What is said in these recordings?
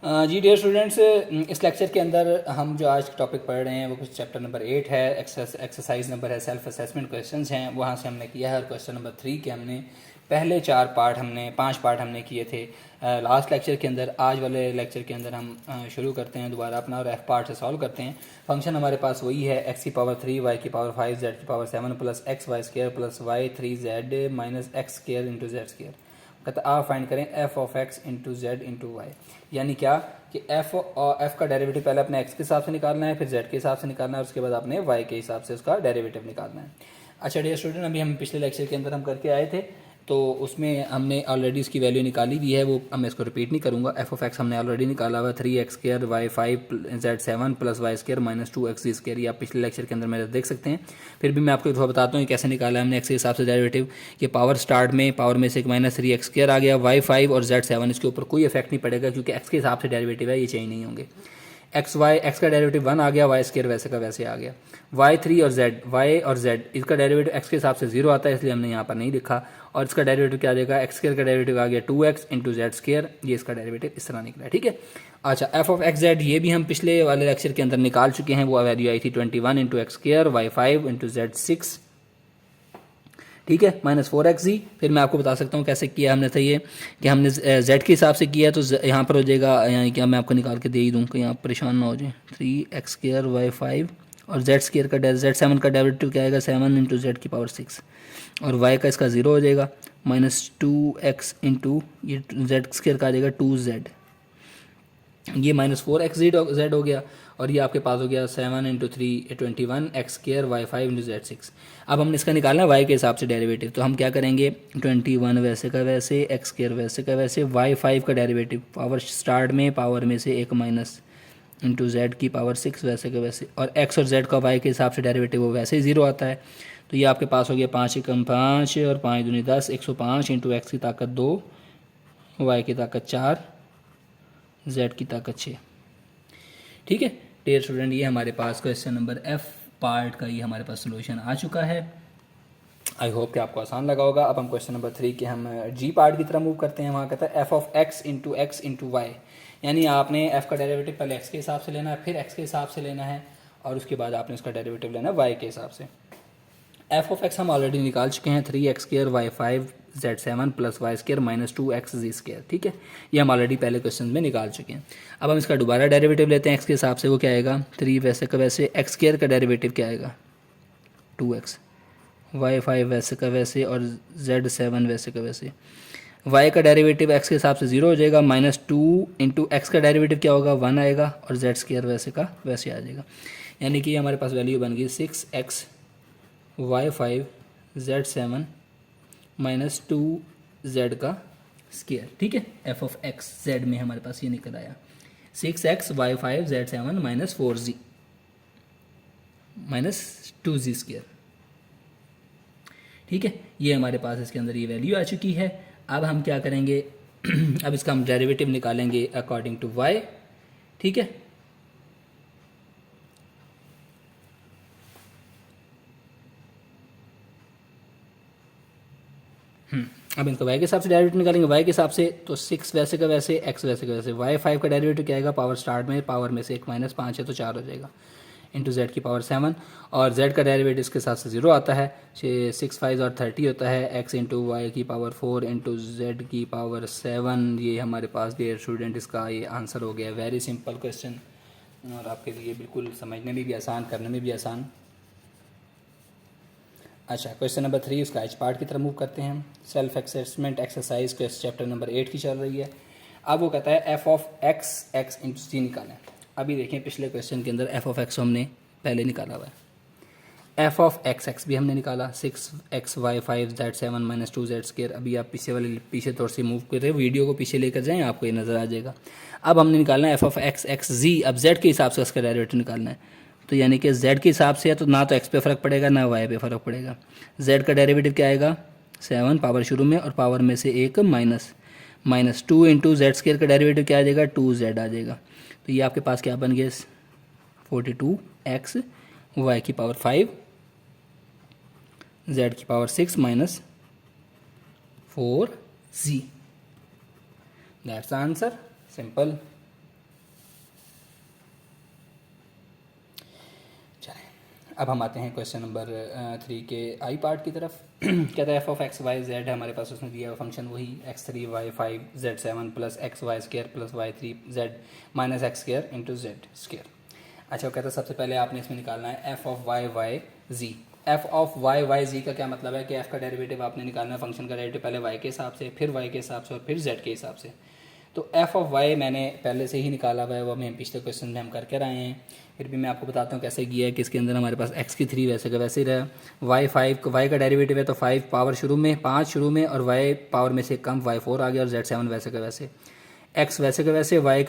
जी dear students, इस lecture के अंदर हम जो आज टॉपिक पढ़ रहे हैं वो कुछ चैप्टर नंबर 8 है। एक्सरसाइज नंबर है सेल्फ असेसमेंट क्वेश्चंस हैं, वहाँ से हमने किया है। और क्वेश्चन नंबर 3 के हमने पहले 5 पार्ट हमने किए थे लास्ट लेक्चर के अंदर। आज वाले लेक्चर के अंदर हम शुरू करते हैं दोबारा अपना और एफ पार्ट से सॉल्व करते हैं। फंक्शन हमारे पास वही है x की पावर 3 y की पावर 5 z की power 7 plus x y square plus y 3 z minus x square into z square. कहते आप फाइंड करें F of x into z into y. यानी क्या कि एफ का डेरिवेटिव पहले अपने एक्स के हिसाब से निकालना है, फिर जेड के हिसाब से निकालना है, उसके बाद आपने वाई के हिसाब से उसका डेरिवेटिव निकालना है। अच्छा डियर स्टूडेंट, अभी हम पिछले लेक्चर के अंदर हम करके आए थे, तो उसमें हमने ऑलरेडी उसकी वैल्यू निकाली भी है, वो मैं इसको रिपीट नहीं करूँगा। एफ ऑफ एक्स हमने ऑलरेडी निकाला हुआ 3x square y 5 z 7 plus y square minus 2x square. ये आप पिछले लेक्चर के अंदर मेरे देख सकते हैं। फिर भी मैं आपको थोड़ा बताता हूँ कैसे निकाला है हमने एक्स के हिसाब से डेरिवेटिव। कि पावर स्टार्ट में पावर में से एक माइनस 3x स्केयर आ गया, वाई 5 और जेड 7 इसके ऊपर कोई इफेक्ट नहीं पड़ेगा क्योंकि एक्स के हिसाब से डेरिवेटिव है, ये चेंज नहीं होंगे। एक्स का डेरिवेटिव 1 आ गया, वाई स्केयर वैसे का वैसे आ गया। वाई 3 और जेड, वाई और जेड इसका डेरिवेटिव एक्स के हिसाब से 0 आता है, इसलिए हमने यहाँ पर नहीं लिखा। और इसका डेरिवेटिव क्या देगा, एक्स स्केयर का डेरिवेटिव आ गया 2x इंटू जेड स्केयर। ये इसका डेरिवेटिव इस तरह निकला है, ठीक है। अच्छा, एफ ऑफ एक्स जेड ये भी हम पिछले वाले लेक्चर के अंदर निकाल चुके हैं। वो वैल्यू आई थी 21 into x square y 5 into z 6, ठीक है, माइनस 4x जी। फिर मैं आपको बता सकता हूँ कैसे किया हमने। था ये कि हमने z के हिसाब से किया, तो यहाँ पर हो जाएगा, यानी कि मैं आपको निकाल के दे ही दूँ कि यहाँ परेशान ना हो जाए। 3x स्केयर वाई 5 और जेड स्केयर का जेड 7 का डेरिवेटिव क्या आएगा, 7 इंटू जेड की पावर 6, और y का इसका 0 हो जाएगा, माइनस 2x इंटू ये जेड स्केयर का आ जाएगा 2z, ये माइनस 4x जेड हो गया। और ये आपके पास हो गया 7 into 3 21 x square y 5 into z 6। अब हमने इसका निकालना है वाई के हिसाब से डेरिवेटिव, तो हम क्या करेंगे, 21 वैसे का वैसे, एक्स स्केयर वैसे का वैसे, वाई 5 का डेरिवेटिव पावर स्टार्ट में पावर में से एक माइनस इंटू जेड की पावर 6 वैसे का वैसे, और एक्स और जेड का वाई के हिसाब से डेरिवेटिव वो वैसे ही 0 आता है। तो ये आपके पास हो गया 5 एकम 5 और 5 दूनी 10, 105 इंटू एक्स की ताकत 2, वाई की ताकत 4, जेड की ताकत 6, ठीक है। डियर स्टूडेंट, ये हमारे पास क्वेश्चन नंबर एफ पार्ट का ये हमारे पास सोल्यूशन आ चुका है। आई होप कि आपको आसान लगा होगा। अब हम क्वेश्चन नंबर 3 के हम जी पार्ट की तरफ मूव करते हैं। वहाँ कहता है F of x into y, यानी आपने एफ का डेरिवेटिव पहले एक्स के हिसाब से लेना है, फिर एक्स के हिसाब से लेना है, और उसके बाद आपने उसका डेरिवेटिव लेना है वाई के हिसाब से। एफ ऑफ एक्स हम ऑलरेडी निकाल चुके हैं, 3x square y 5 z 7 plus y square minus 2x g square, ठीक है। ये हम ऑलरेडी पहले क्वेश्चन में निकाल चुके हैं। अब हम इसका दोबारा डेरिवेटिव लेते हैं एक्स के हिसाब से। वो क्या आएगा, 3 वैसे का वैसे, एक्स स्केयर का डेरिवेटिव क्या आएगा 2x, वाई 5 वैसे का वैसे, और जेड 7 वैसे का वैसे। y का डेरिवेटिव x के हिसाब से 0 हो जाएगा, माइनस 2 इंटू एक्स का डेरिवेटिव क्या होगा 1 आएगा, और जेड स्केयर वैसे का वैसे आ जाएगा। यानी कि हमारे पास वैल्यू बन गई 6x y 5 z 7 minus 2z का स्केयर, ठीक है। एफ ऑफ एक्स जेड में हमारे पास ये निकल आया 6x y 5 z 7 minus 4z minus 2z square, ठीक है। ये हमारे पास इसके अंदर ये वैल्यू आ चुकी है। अब हम क्या करेंगे अब इसका हम डेरिवेटिव निकालेंगे अकॉर्डिंग टू y, ठीक है। अब इनको y के हिसाब से डेरिवेटिव निकालेंगे, y के हिसाब से तो 6 वैसे का वैसे, x वैसे का वैसे। वाई 5 का डेरिवेटिव क्या आएगा, पावर स्टार्ट में पावर में से एक माइनस 5 है तो 4 हो जाएगा, इंटू जेड की पावर 7, और z का डेरिवेटिव इसके साथ से 0 आता है, 6 5 और 30 होता है, x इंटू वाई की पावर 4 इंटू जेड की पावर 7। ये हमारे पास डियर स्टूडेंट इसका ये आंसर हो गया। वेरी सिंपल क्वेश्चन, और आपके लिए बिल्कुल समझने में भी आसान, करने में भी आसान। अच्छा, क्वेश्चन नंबर 3 उसका एच पार्ट की तरफ मूव करते हैं। Self assessment exercise question chapter number 8 की चल रही है। अब वो कहता है एफ ऑफ एक्स इंटू सी निकालें। अभी देखें पिछले क्वेश्चन के अंदर एफ ऑफ एक्स हमने पहले निकाला हुआ है, एफ ऑफ एक्स भी हमने निकाला 6x y 5 z 7 minus 2z square. अभी आप पीछे थोड़ी सी मूव कर रहे हो, वीडियो को पीछे लेकर जाएं, आपको ये नज़र आ जाएगा। अब हमने निकालना है एफ ऑफ एक्स जी। अब जेड के हिसाब से उसका डेरिवेटिव निकालना है, तो यानी कि z के हिसाब से है तो ना तो x पे फ़र्क पड़ेगा ना y पे फ़र्क पड़ेगा। z का डेरिवेटिव क्या आएगा 7 पावर शुरू में और पावर में से एक माइनस 2 इंटू जेड स्केयर का डेरिवेटिव क्या आ जाएगा 2z आ जाएगा। तो ये आपके पास क्या बन गया 42x y की पावर 5 z की power 6 minus 4z। That's answer, simple. अब हम आते हैं क्वेश्चन नंबर 3 के आई पार्ट की तरफ। कहता है F of x y z है हमारे पास, उसने दिया हुआ फंक्शन वही x3y5z7 plus x y square plus y3z minus x square into z square. अच्छा, वो कहता है सबसे पहले आपने इसमें निकालना है F of Y Y G. F of Y Y G का क्या मतलब है कि एफ का डेरिवेटिव आपने निकालना है, फंक्शन का डेरिवेटिव पहले वाई के हिसाब से, फिर वाई के हिसाब से और फिर जेड के हिसाब से। तो एफ ऑफ वाई मैंने पहले से ही निकाला हुआ है, वो हमें पिछले क्वेश्चन में हम करके रहे हैं। फिर भी मैं आपको बताता हूँ कैसे किया है कि इसके अंदर हमारे पास एक्स की 3 वैसे का वैसे ही रहा, वाई का डेरिवेटिव है तो 5 पावर शुरू में, 5 शुरू में, और वाई पावर में से कम y4 आ गया, और z7 वैसे का वैसे, एक्स वैसे का वैसे, वाई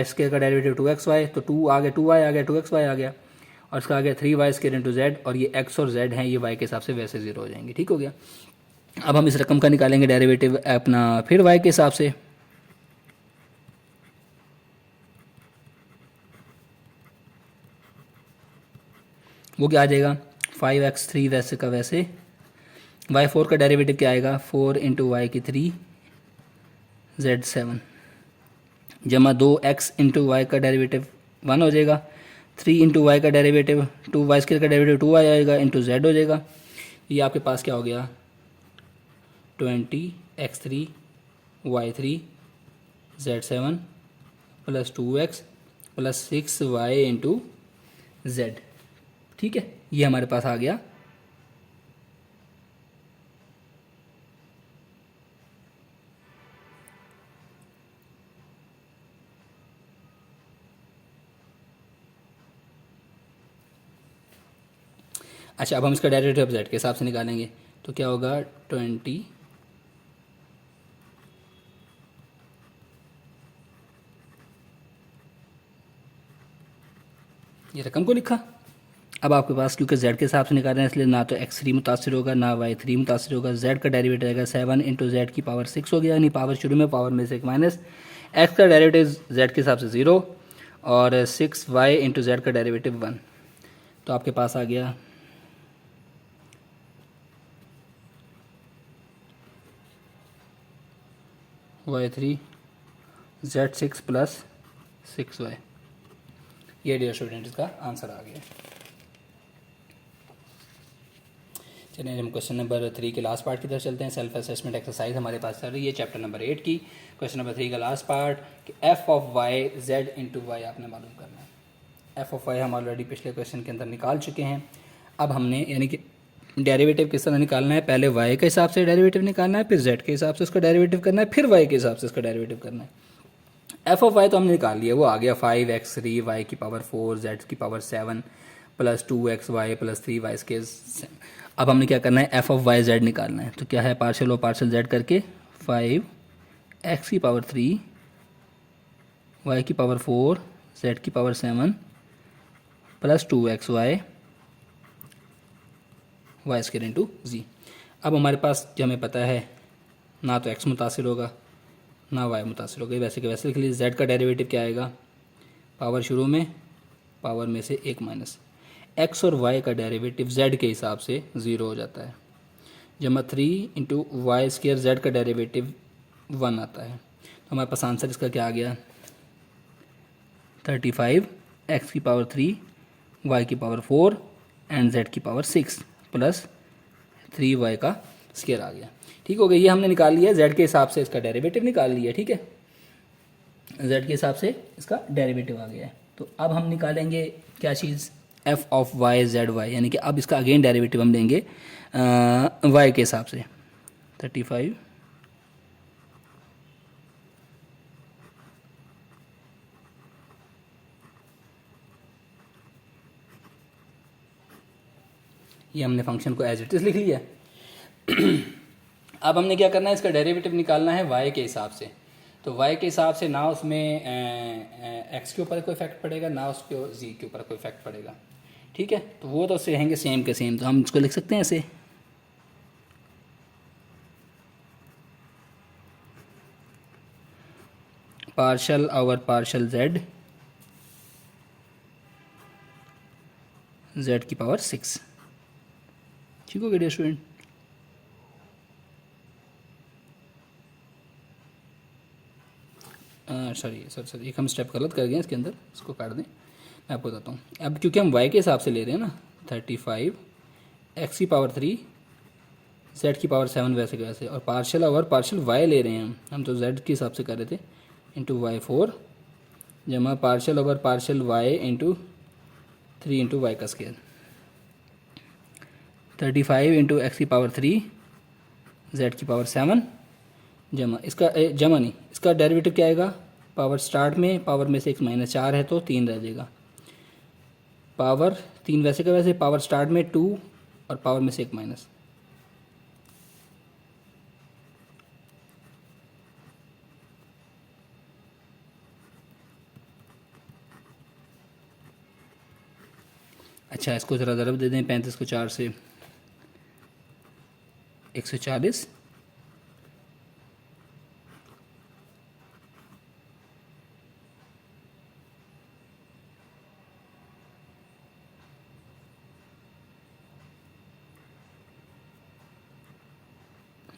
स्केयर का डेरिवेटिव 2xy तो 2 आ गया, 2y आ गया, 2xy आ गया, और इसका आ गया 3y स्केयर इंटू जेड, और ये x और z हैं ये y के हिसाब से वैसे 0 हो जाएंगे। ठीक हो गया। अब हम इस रकम का निकालेंगे डेरिवेटिव अपना फिर y के हिसाब से। वो क्या आ जाएगा 5x3 वैसे का वैसे, y4 का डेरिवेटिव क्या आएगा 4 इंटू वाई की 3 z7 जमा 2x इंटू वाई का डेरिवेटिव 1 हो जाएगा, 3 इंटू वाई का डेरिवेटिव 2 वाई स्केयर का डेरिवेटिव 2 आ जाएगा इंटू जेड हो जाएगा। ये आपके पास क्या हो गया 20x3 y3 z7 plus 2x plus 6y into Z. ठीक है, ये हमारे पास आ गया। अच्छा, अब हम इसका डेरिवेटिव जेड के हिसाब से निकालेंगे तो क्या होगा 20 ये रकम को लिखा। अब आपके पास क्योंकि z के हिसाब से निकाल रहे हैं इसलिए ना तो x3 मुतासिर होगा ना y3 मुतासिर होगा, z का डेरिवेटिव आएगा 7 इंटू जेड की पावर 6 हो गया, यानी पावर शुरू में, पावर में से एक माइनस, x का डेरिवेटिव z के हिसाब से 0 और 6y इंटू जेड का डेरिवेटिव 1। तो आपके पास आ गया y3 z6 प्लस 6y। ये डियर स्टूडेंट इसका आंसर आ गया। चलिए हम क्वेश्चन नंबर 3 के लास्ट पार्ट की तरफ चलते हैं। सेल्फ असेसमेंट एक्सरसाइज हमारे पास चल रही है चैप्टर नंबर 8 की। क्वेश्चन नंबर 3 का लास्ट पार्ट कि f of Y z into y आपने मालूम करना है। एफ ऑफ वाई हम ऑलरेडी पिछले क्वेश्चन के अंदर निकाल चुके हैं। अब हमने यानी कि डेरिवेटिव किस तरह निकालना है, पहले वाई के हिसाब से डेरिवेटिव निकालना है, फिर जेड के हिसाब से उसका डेरिवेटिव करना है, फिर वाई के हिसाब से उसका डेरिवेटिव करना है। एफ ऑफ वाई तो हमने निकाल लिया, वो आ गया 5x3 वाई की पावर 4 जेड की power 7 plus 2xy plus 3y के। अब हमने क्या करना है एफ ऑफ वाई जेड निकालना है। तो क्या है पार्शियल और पार्शियल जेड करके 5x की पावर 3 y की पावर 4 z की power 7 plus 2xy Y square into G. अब हमारे पास जो हमें पता है ना तो x मुतासिर होगा ना y मुतासिर होगा, वैसे के वैसे लिख लीजिए। z का डेरिवेटिव क्या आएगा पावर शुरू में, पावर में से एक माइनस, x और y का डेरिवेटिव z के हिसाब से 0 हो जाता है, जमा 3 इंटू वाई स्केयर z का डेरिवेटिव 1 आता है। तो हमारे पास आंसर इसका क्या आ गया 35 x की पावर 3 y की पावर 4 एंड z की पावर 6 प्लस 3y का स्केयर आ गया। ठीक हो गया, ये हमने निकाल लिया z के हिसाब से इसका डेरिवेटिव निकाल लिया। ठीक है, z के हिसाब से इसका डेरिवेटिव आ गया है। तो अब हम निकालेंगे क्या चीज़ F of Y Z Y, यानी कि अब इसका अगेन डेरिवेटिव हम लेंगे y के हिसाब से 35 ये हमने फंक्शन को एज इट इज़ लिख लिया। अब हमने क्या करना है इसका डेरिवेटिव निकालना है y के हिसाब से। तो y के हिसाब से ना उसमें x के ऊपर कोई इफेक्ट पड़ेगा ना उसके z के ऊपर कोई इफेक्ट पड़ेगा। ठीक है, तो वो तो उससे रहेंगे सेम के सेम। तो हम इसको लिख सकते हैं ऐसे पार्शल ओवर पार्शल z की पावर 6। ठीक हो गया डियर स्टूडेंट। सॉरी एक हम स्टेप गलत कर गए इसके अंदर, इसको काट दें, मैं आपको बताता हूँ। अब क्योंकि हम y के हिसाब से ले रहे हैं ना, 35 एक्स की पावर 3 जेड की पावर 7 वैसे के वैसे, और पार्शियल ओवर पार्शियल वाई ले रहे हैं हम तो जेड के हिसाब से कर रहे थे, इंटू वाई 4 जमा partial over partial y into 3 into y का स्केयर, 35 इंटू एक्स की पावर 3 जेड की पावर 7 जमा इसका जमा नहीं, इसका डेरिवेटिव क्या आएगा, पावर स्टार्ट में पावर में से 1 - 4 है तो 3 रह जाएगा, पावर 3 वैसे का वैसे, पावर स्टार्ट में 2 और पावर में से 1 माइनस। अच्छा, इसको ज़रा ज़रब दे दें, 35 को 4 से 140,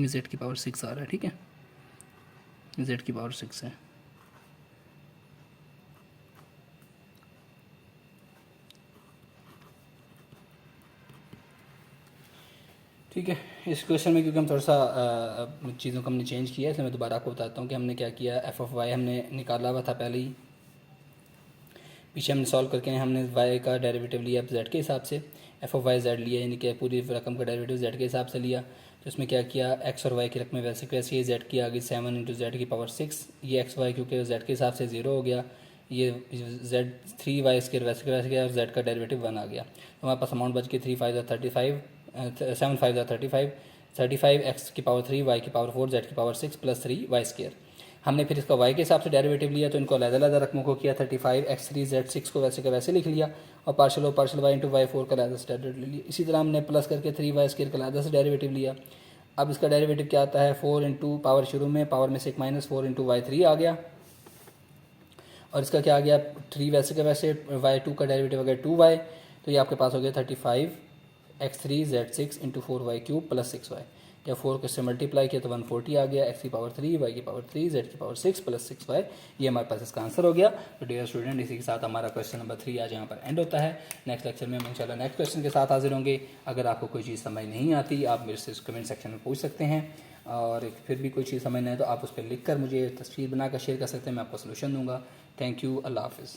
जेड की पावर 6 आ रहा है, ठीक है, जेड की पावर 6 है। ठीक है, इस क्वेश्चन में क्योंकि हम थोड़ा सा चीज़ों को हमने चेंज किया है, इसलिए मैं दोबारा आपको बताता हूँ कि हमने क्या किया। एफ ऑफ वाई हमने निकाला हुआ था पहले ही, पीछे हमने सॉल्व करके हमने वाई का डेरिवेटिव लिया जेड के हिसाब से, एफ ऑफ वाई जेड लिया, यानी कि पूरी रकम का डेरिवेटिव जेड के हिसाब से लिया। तो इसमें क्या किया, एक्स और वाई की रकमें वैसे कैसे, ये जेड की आ गई 7 इंटू जेड की पावर 6, ये एक्स वाई क्योंकि जेड के हिसाब से 0 हो गया, ये जेड 3 वाई स्केयर वैसे के वैसे गया, और जेड का डेरिवेटिव 1 आ गया। तो हमारे पास अमाउंट बच गई 3 5 35, 7 5 35, 35 एक्स की पावर 3 वाई की पावर 4 जेड की पावर 6 प्लस 3 वाई स्केयर। हमने फिर इसका वाई के हिसाब से डेरिवेटिव लिया, तो इनको अलग-अलग रकमों को किया, 35 x3 z6 को वैसे का वैसे लिख लिया, और पार्शियल वाई इंटू वाई 4 का अलग से डेरिवेटिव ले लिया। इसी तरह हमने प्लस करके 3 वाई स्केयर का अलग से डेरिवेटिव लिया। अब इसका डेरिवेटिव क्या आता है, 4 इंटू पावर शुरू में पावर में से 1 माइनस 4 इंटू वाई 3 आ गया, और इसका क्या आ गया 3 वैसे का वैसे, वाई 2 का डेरिवेटिव आ गया 2y, तो ये आपके पास हो गया 35 x3 z6 into 4y³ plus 6y। जब 4 को इससे मल्टीप्लाई किया तो 140 आ गया, x की पावर 3 y की पावर 3 z की पावर 6 प्लस 6y, ये हमारे पास इसका आंसर हो गया। तो डियर स्टूडेंट, इसी के साथ हमारा क्वेश्चन नंबर 3 आज यहाँ पर एंड होता है। नेक्स्ट लेक्चर में हम इंशाल्लाह नेक्स्ट क्वेश्चन के साथ हाजिर होंगे। अगर आपको कोई चीज़ समझ नहीं आती आप मेरे से कमेंट सेक्शन में पूछ सकते हैं, और फिर भी कोई चीज़ समझना है तो आप उस पर लिख कर मुझे तस्वीर बनाकर शेयर कर सकते हैं, मैं आपको सलूशन दूँगा। थैंक यू, अल्लाह हाफिज़।